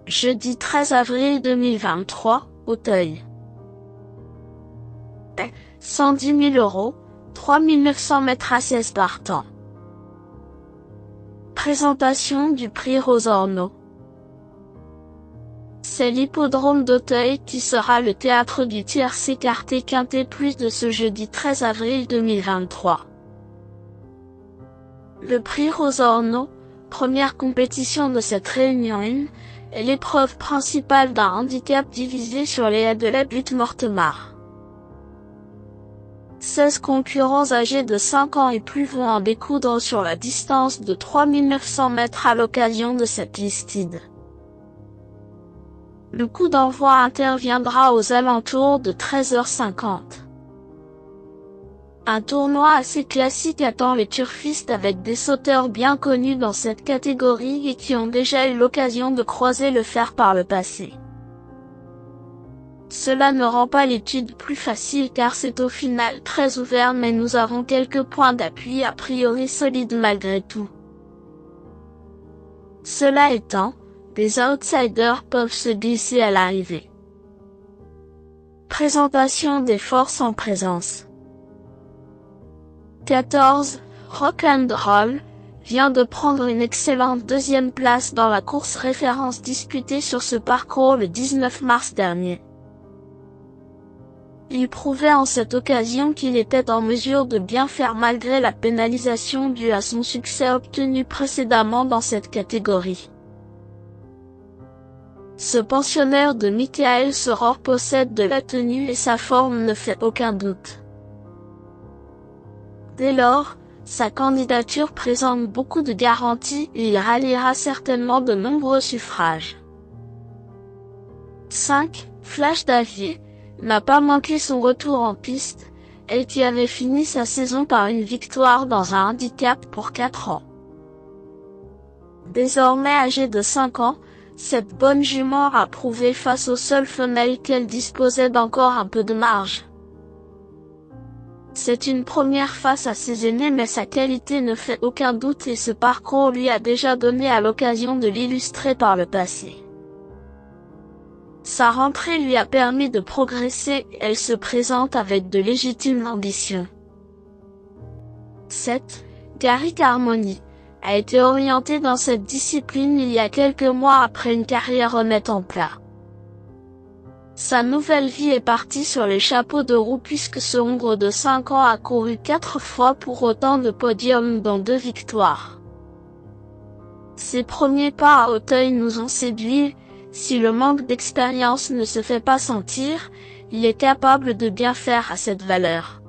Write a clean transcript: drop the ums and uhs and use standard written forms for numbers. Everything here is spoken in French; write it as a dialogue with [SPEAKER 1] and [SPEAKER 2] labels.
[SPEAKER 1] Jeudi 13 avril 2023, Auteuil. 110 000 €, 3 900 mètres assises par temps. Présentation du prix Rosorno. C'est l'hippodrome d'Auteuil qui sera le théâtre du tiercé quarté quinté plus de ce jeudi 13 avril 2023. Le prix Rosorno, première compétition de cette réunion 1, est l'épreuve principale d'un handicap divisé sur les haies de la butte Mortemart. 16 concurrents âgés de 5 ans et plus vont en découdre sur la distance de 3 900 mètres à l'occasion de cette listide. Le coup d'envoi interviendra aux alentours de 13h50. Un tournoi assez classique attend les turfistes avec des sauteurs bien connus dans cette catégorie et qui ont déjà eu l'occasion de croiser le fer par le passé. Cela ne rend pas l'étude plus facile car c'est au final très ouvert, mais nous avons quelques points d'appui a priori solides malgré tout. Cela étant, des outsiders peuvent se glisser à l'arrivée. Présentation des forces en présence. 14, Rock and Roll, vient de prendre une excellente deuxième place dans la course référence disputée sur ce parcours le 19 mars dernier. Il prouvait en cette occasion qu'il était en mesure de bien faire malgré la pénalisation due à son succès obtenu précédemment dans cette catégorie. Ce pensionnaire de Michael Soror possède de la tenue et sa forme ne fait aucun doute. Dès lors, sa candidature présente beaucoup de garanties et il ralliera certainement de nombreux suffrages. 5. Flash Davier n'a pas manqué son retour en piste, elle qui avait fini sa saison par une victoire dans un handicap pour 4 ans. Désormais âgée de 5 ans, cette bonne jument a prouvé face aux seules femelles qu'elle disposait d'encore un peu de marge. C'est une première face à ses aînés, mais sa qualité ne fait aucun doute et ce parcours lui a déjà donné à l'occasion de l'illustrer par le passé. Sa rentrée lui a permis de progresser et elle se présente avec de légitimes ambitions. 7. Garrick Harmony a été orientée dans cette discipline il y a quelques mois après une carrière honnête en plat. Sa nouvelle vie est partie sur les chapeaux de roue puisque ce hongre de 5 ans a couru 4 fois pour autant de podiums dont 2 victoires. Ses premiers pas à Auteuil nous ont séduits. Si le manque d'expérience ne se fait pas sentir, il est capable de bien faire à cette valeur.